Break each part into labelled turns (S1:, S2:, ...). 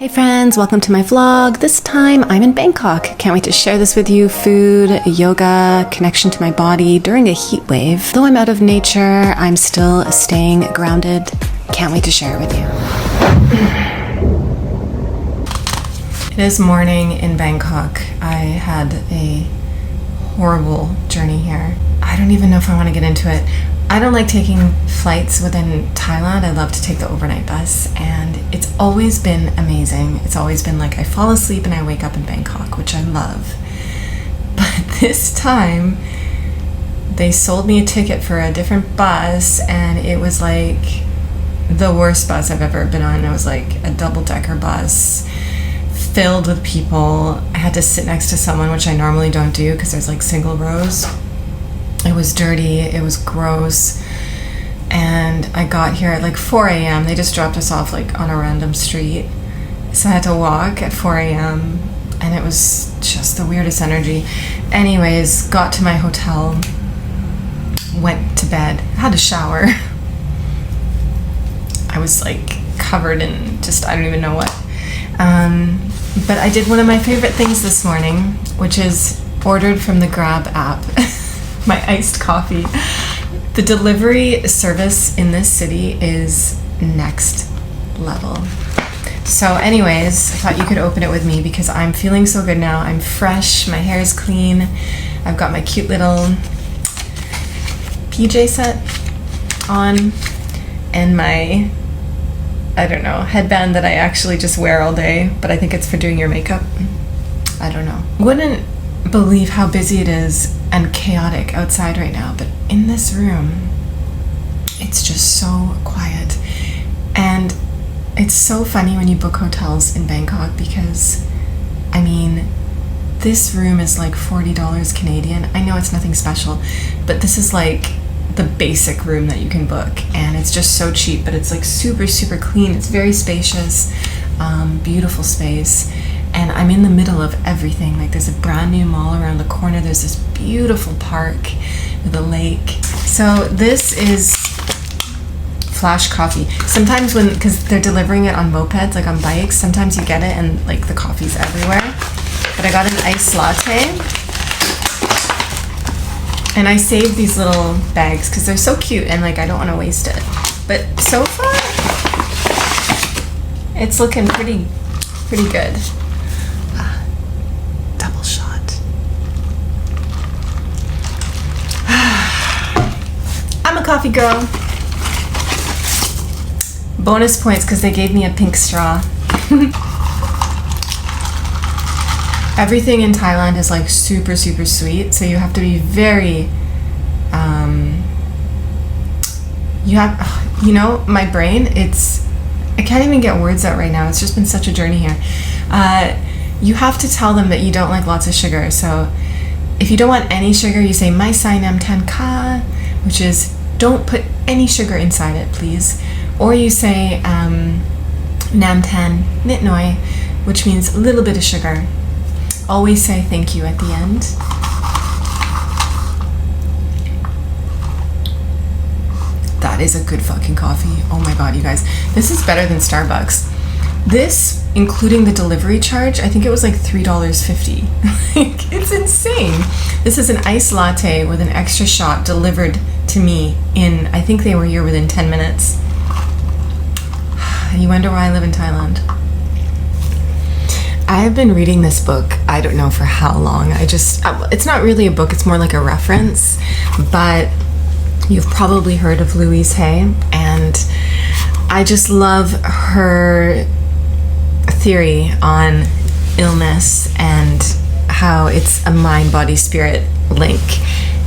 S1: Hey friends, welcome to my vlog. This time I'm in Bangkok. Can't wait to share this with you. Food, yoga, connection to my body during a heat wave. Though I'm out of nature, I'm still staying grounded. Can't wait to share it with you. It is morning in Bangkok. I had a horrible journey here. I don't even know if I want to get into it. I don't like taking flights within Thailand. I love to take the overnight bus, and it's always been amazing. It's always been like I fall asleep and I wake up in Bangkok, which I love. But this time, they sold me a ticket for a different bus, and it was like the worst bus I've ever been on. It was like a double-decker bus filled with people. I had to sit next to someone, which I normally don't do because there's like single rows. It was dirty, it was gross, and I got here at like 4 a.m. They just dropped us off like on a random street, so I had to walk at 4 a.m. and it was just the weirdest energy. Anyways, got to my hotel, went to bed, had a shower. I was like covered in just I don't even know what. But I did one of my favorite things this morning, which is ordered from the Grab app. My iced coffee. The delivery service in this city is next level. So anyways, I thought you could open it with me because I'm feeling so good now. I'm fresh, my hair is clean. I've got my cute little PJ set on and my, I don't know, headband that I actually just wear all day, but I think it's for doing your makeup. I don't know. Wouldn't believe how busy it is and chaotic outside right now, but in this room it's just so quiet. And it's so funny when you book hotels in Bangkok because I mean this room is like $40 Canadian. I know it's nothing special, but this is like the basic room that you can book, and it's just so cheap, but it's like super clean. It's very spacious, beautiful space. And I'm in the middle of everything. Like there's a brand new mall around the corner. There's this beautiful park with a lake. So this is flash coffee. Sometimes because they're delivering it on mopeds, like on bikes, sometimes you get it and like the coffee's everywhere. But I got an iced latte. And I saved these little bags because they're so cute and like I don't want to waste it. But so far, it's looking pretty good. Double shot. I'm a coffee girl. Bonus points because they gave me a pink straw. Everything in Thailand is like super sweet, so you have to be very my brain, I can't even get words out right now. It's just been such a journey here. You have to tell them that you don't like lots of sugar. So if you don't want any sugar, you say Mai Sai Nam Tan Ka, which is don't put any sugar inside it, please. Or you say Nam Tan Nit Noi, which means a little bit of sugar. Always say thank you at the end. That is a good fucking coffee. Oh my god, you guys. This is better than Starbucks. This, including the delivery charge, I think it was like $3.50. Like, it's insane. This is an iced latte with an extra shot delivered to me in, I think they were here within 10 minutes. You wonder why I live in Thailand. I have been reading this book, I don't know for how long. It's not really a book, it's more like a reference, but you've probably heard of Louise Hay, and I just love her theory on illness and how it's a mind, body, spirit link,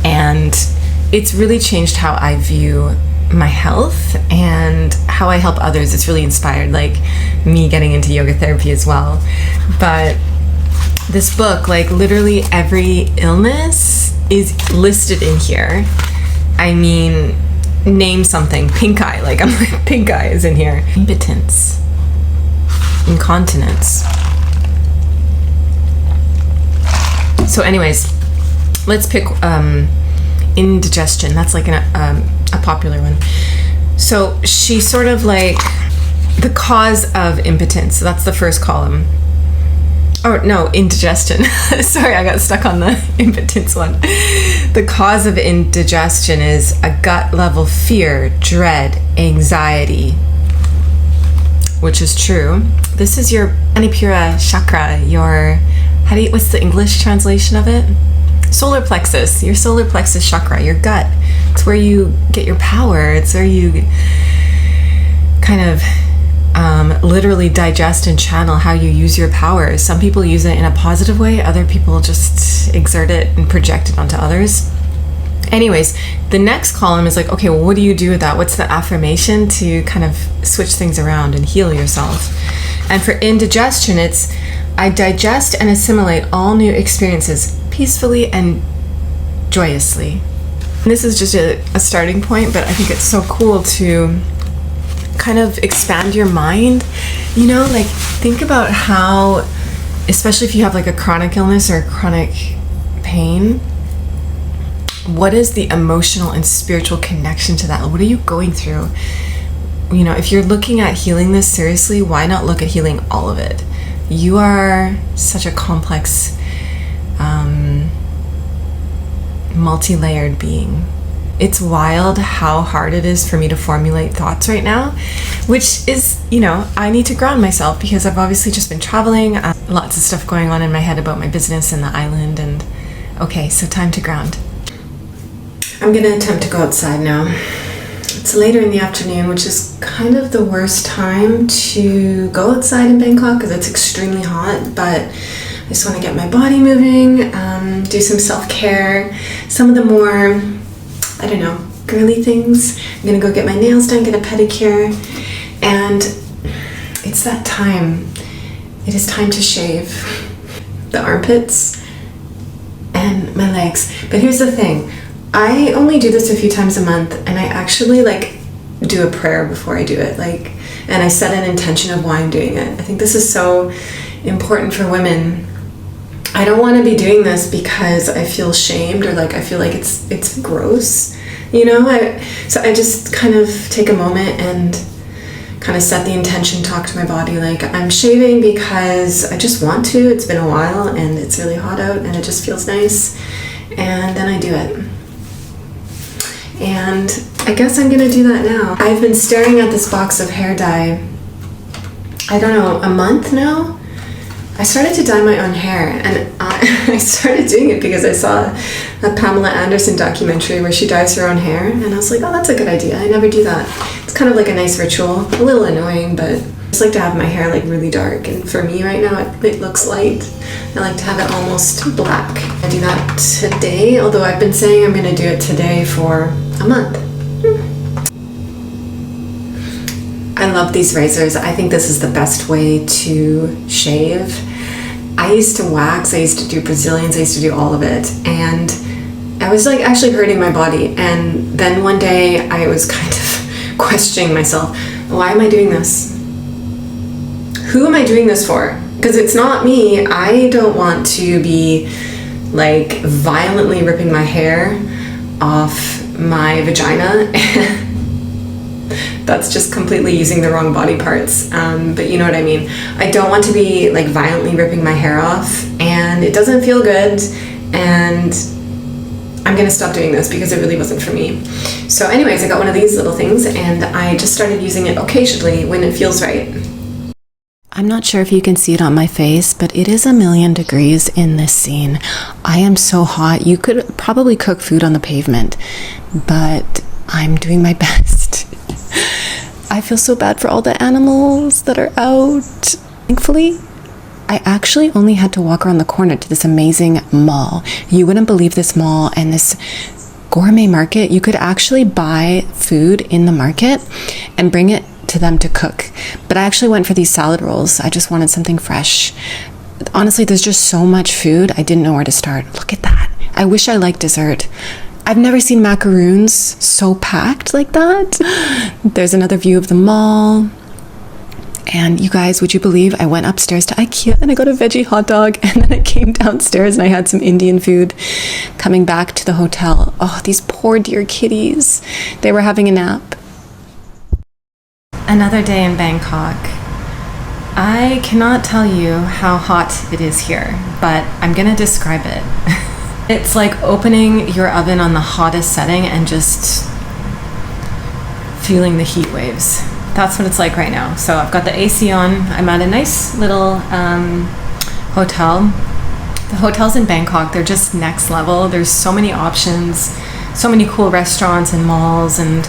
S1: and it's really changed how I view my health and how I help others. It's really inspired like me getting into yoga therapy as well. But this book, like literally every illness is listed in here. I mean, name something. Pink eye, like I'm like pink eye is in here. Impotence, incontinence. So anyways, let's pick indigestion. That's like a popular one. So she sort of like the cause of impotence. So that's the first column. Or no, indigestion. Sorry, I got stuck on the impotence one. The cause of indigestion is a gut level fear, dread, anxiety, which is true. This is your Manipura chakra, your, what's the English translation of it? Solar plexus, your solar plexus chakra, your gut. It's where you get your power. It's where you kind of literally digest and channel how you use your power. Some people use it in a positive way. Other people just exert it and project it onto others. Anyways, the next column is like, okay, well, what do you do with that? What's the affirmation to kind of switch things around and heal yourself? And for indigestion, it's, I digest and assimilate all new experiences peacefully and joyously. And this is just a starting point, but I think it's so cool to kind of expand your mind. You know, like think about how, especially if you have like a chronic illness or chronic pain, what is the emotional and spiritual connection to that? What are you going through? You know, if you're looking at healing this seriously, why not look at healing all of it? You are such a complex, multi-layered being. It's wild how hard it is for me to formulate thoughts right now, which is, you know, I need to ground myself because I've obviously just been traveling, lots of stuff going on in my head about my business and the island, and okay, so time to ground. I'm gonna attempt to go outside now. It's later in the afternoon, which is kind of the worst time to go outside in Bangkok because it's extremely hot, but I just want to get my body moving, do some self-care, some of the more, I don't know, girly things. I'm gonna go get my nails done, get a pedicure, and it's that time. It is time to shave the armpits and my legs. But here's the thing. I only do this a few times a month, and I actually like do a prayer before I do it, like, and I set an intention of why I'm doing it. I think this is so important for women. I don't want to be doing this because I feel shamed or like I feel like it's gross, you know. So I just kind of take a moment and kind of set the intention, talk to my body like I'm shaving because I just want to. It's been a while and it's really hot out and it just feels nice, and then I do it. And I guess I'm gonna do that now. I've been staring at this box of hair dye, I don't know, a month now. I started to dye my own hair, and I started doing it because I saw a Pamela Anderson documentary where she dyes her own hair, and I was like, oh, that's a good idea. I never do that. It's kind of like a nice ritual, a little annoying, but I just like to have my hair like really dark, and for me right now it looks light. I like to have it almost black. I do that today, although I've been saying I'm going to do it today for a month. I love these razors. I think this is the best way to shave. I used to wax, I used to do Brazilians, I used to do all of it, and I was like actually hurting my body. And then one day I was kind of questioning myself, why am I doing this? Who am I doing this for? Because it's not me. I don't want to be like violently ripping my hair off my vagina. That's just completely using the wrong body parts, but you know what I mean. I don't want to be like violently ripping my hair off, and it doesn't feel good, and I'm gonna stop doing this because it really wasn't for me. So anyways, I got one of these little things, and I just started using it occasionally when it feels right.
S2: I'm not sure if you can see it on my face, but it is 1,000,000 degrees in this scene. I am so hot. You could probably cook food on the pavement, but I'm doing my best. I feel so bad for all the animals that are out. Thankfully, I actually only had to walk around the corner to this amazing mall. You wouldn't believe this mall and this gourmet market. You could actually buy food in the market and bring it to them to cook. But I actually went for these salad rolls. I just wanted something fresh. Honestly, there's just so much food. I didn't know where to start. Look at that. I wish I liked dessert. I've never seen macaroons so packed like that. There's another view of the mall. And you guys, would you believe I went upstairs to IKEA and I got a veggie hot dog, and then I came downstairs and I had some Indian food coming back to the hotel. Oh, these poor dear kitties. They were having a nap.
S1: Another day in Bangkok. I cannot tell you how hot it is here, but I'm gonna describe it. It's like opening your oven on the hottest setting and just feeling the heat waves. That's what it's like right now. So I've got the AC on. I'm at a nice little hotel. The hotels in Bangkok, they're just next level. There's so many options, so many cool restaurants and malls. And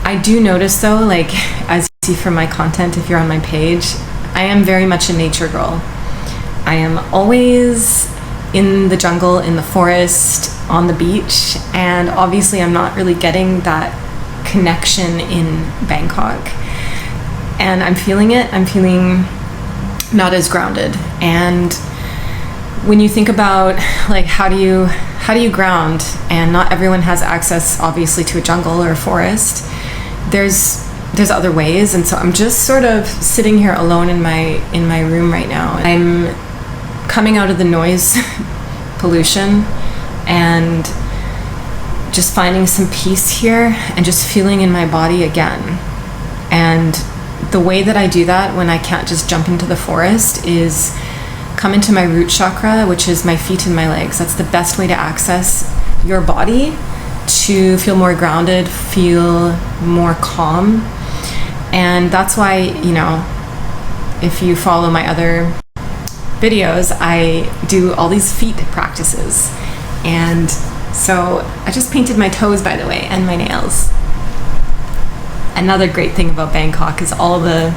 S1: I do notice though, like as you see from my content, if you're on my page, I am very much a nature girl. I am always in the jungle, in the forest, on the beach, and obviously I'm not really getting that connection in Bangkok. And I'm feeling it. I'm feeling not as grounded. And when you think about like how do you ground, and not everyone has access obviously to a jungle or a forest, there's other ways. And so I'm just sort of sitting here alone in my room right now. I'm coming out of the noise pollution and just finding some peace here and just feeling in my body again. And the way that I do that when I can't just jump into the forest is come into my root chakra, which is my feet and my legs. That's the best way to access your body, to feel more grounded, feel more calm. And that's why, you know, if you follow my other videos, I do all these feet practices. And so I just painted my toes, by the way, and my nails. Another great thing about Bangkok is all the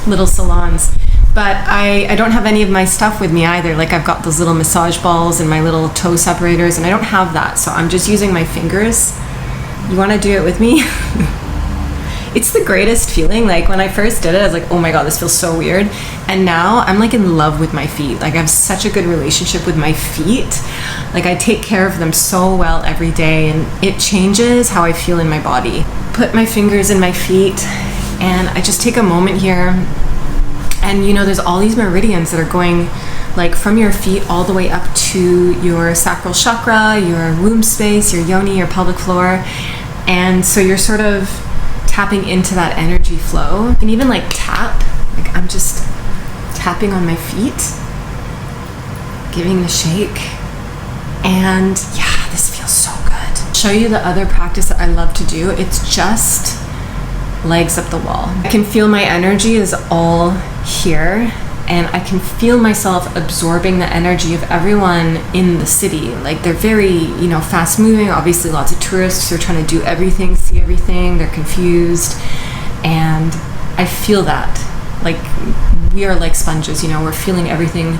S1: little salons. But I don't have any of my stuff with me either. Like I've got those little massage balls and my little toe separators, and I don't have that. So I'm just using my fingers. You want to do it with me? It's the greatest feeling. Like when I first did it, I was like, oh my God, this feels so weird. And now I'm like in love with my feet. Like I have such a good relationship with my feet. Like I take care of them so well every day, and it changes how I feel in my body. Put my fingers in my feet and I just take a moment here. And you know, there's all these meridians that are going like from your feet all the way up to your sacral chakra, your womb space, your yoni, your pelvic floor. And so you're sort of tapping into that energy flow. You can even like tap, like I'm just tapping on my feet, giving the shake. And yeah, this feels so good. I'll show you the other practice that I love to do. It's just legs up the wall. I can feel my energy is all here, and I can feel myself absorbing the energy of everyone in the city. Like they're very, you know, fast moving. Obviously lots of tourists who are trying to do everything, see everything. They're confused. And I feel that. Like we are like sponges, you know, we're feeling everything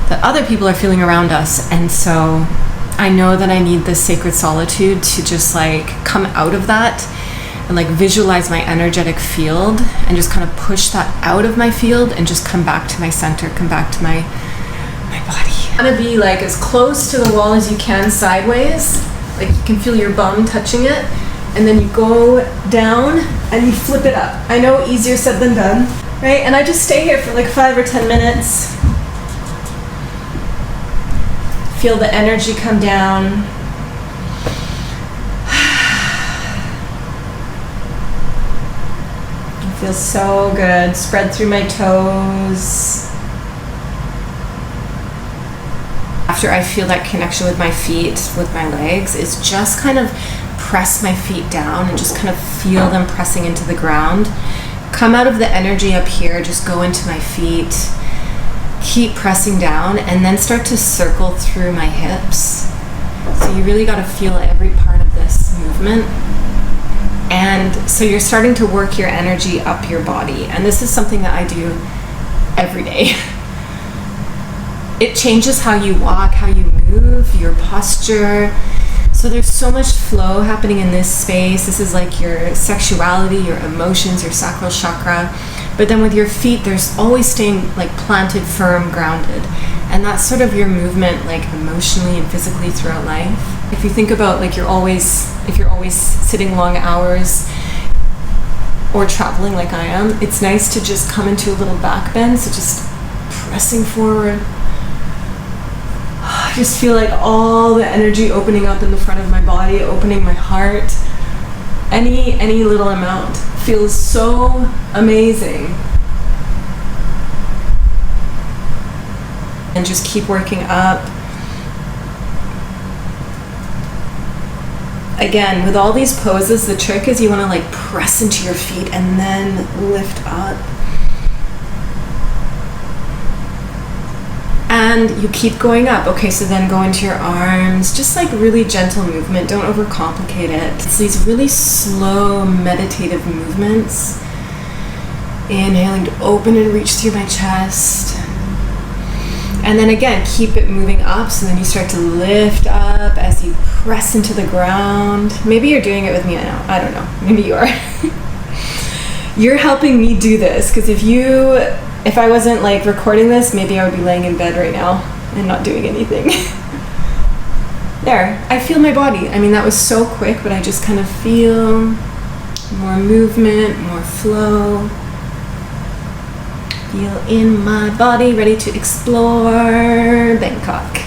S1: that other people are feeling around us. And so I know that I need this sacred solitude to just like come out of that and like visualize my energetic field and just kind of push that out of my field and just come back to my center, come back to my body. You want to be like as close to the wall as you can sideways. Like you can feel your bum touching it, and then you go down and you flip it up. I know, easier said than done, right? And I just stay here for like 5 or 10 minutes. Feel the energy come down. Feels so good. Spread through my toes. After I feel that connection with my feet, with my legs, is just kind of press my feet down and just kind of feel them pressing into the ground. Come out of the energy up here, just go into my feet. Keep pressing down, and then start to circle through my hips. So you really got to feel every part of this movement. And so you're starting to work your energy up your body. And this is something that I do every day. It changes how you walk, how you move, your posture. So there's so much flow happening in this space. This is like your sexuality, your emotions, your sacral chakra. But then with your feet, there's always staying like planted, firm, grounded. And that's sort of your movement, like emotionally and physically throughout life. If you think about like if you're always sitting long hours or traveling like I am, it's nice to just come into a little back bend. So just pressing forward. I just feel like all the energy opening up in the front of my body, opening my heart. Any little amount feels so amazing. And just keep working up. Again, with all these poses, the trick is you want to like press into your feet and then lift up. And you keep going up. Okay, so then go into your arms, just like really gentle movement. Don't overcomplicate it. It's these really slow meditative movements. Inhaling to open and reach through my chest. And then again, keep it moving up, so then you start to lift up as you press into the ground. Maybe you're doing it with me now. I don't know. Maybe you are. You're helping me do this, because if I wasn't like recording this, maybe I would be laying in bed right now and not doing anything. There, I feel my body. I mean, that was so quick, but I just kind of feel more movement, more flow. Feel in my body, ready to explore Bangkok.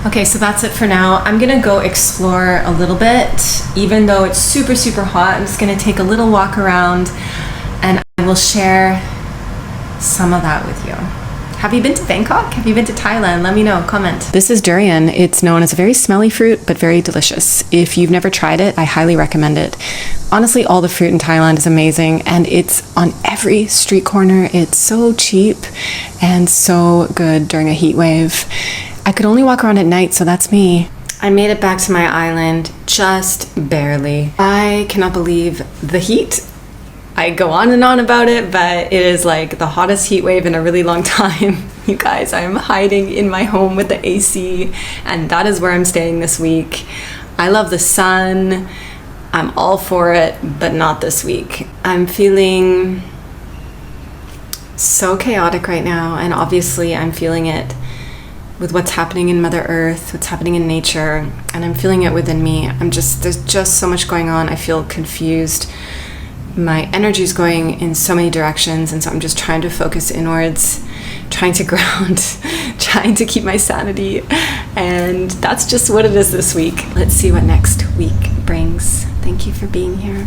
S1: Okay, so that's it for now. I'm gonna go explore a little bit. Even though it's super, super hot, I'm just gonna take a little walk around and I will share some of that with you. Have you been to Bangkok? Have you been to Thailand? Let me know, comment. This is durian. It's known as a very smelly fruit, but very delicious. If you've never tried it, I highly recommend it. Honestly, all the fruit in Thailand is amazing, and it's on every street corner. It's so cheap and so good during a heat wave. I could only walk around at night, so that's me. I made it back to my island just barely. I cannot believe the heat. I go on and on about it, but it is like the hottest heat wave in a really long time. You guys, I'm hiding in my home with the AC, and that is where I'm staying this week. I love the sun. I'm all for it, but not this week. I'm feeling so chaotic right now, and obviously I'm feeling it with what's happening in Mother Earth, what's happening in nature, and I'm feeling it within me. There's just so much going on. I feel confused. My energy is going in so many directions, and so I'm just trying to focus inwards, trying to ground, trying to keep my sanity, and that's just what it is this week. Let's see what next week brings. Thank you for being here.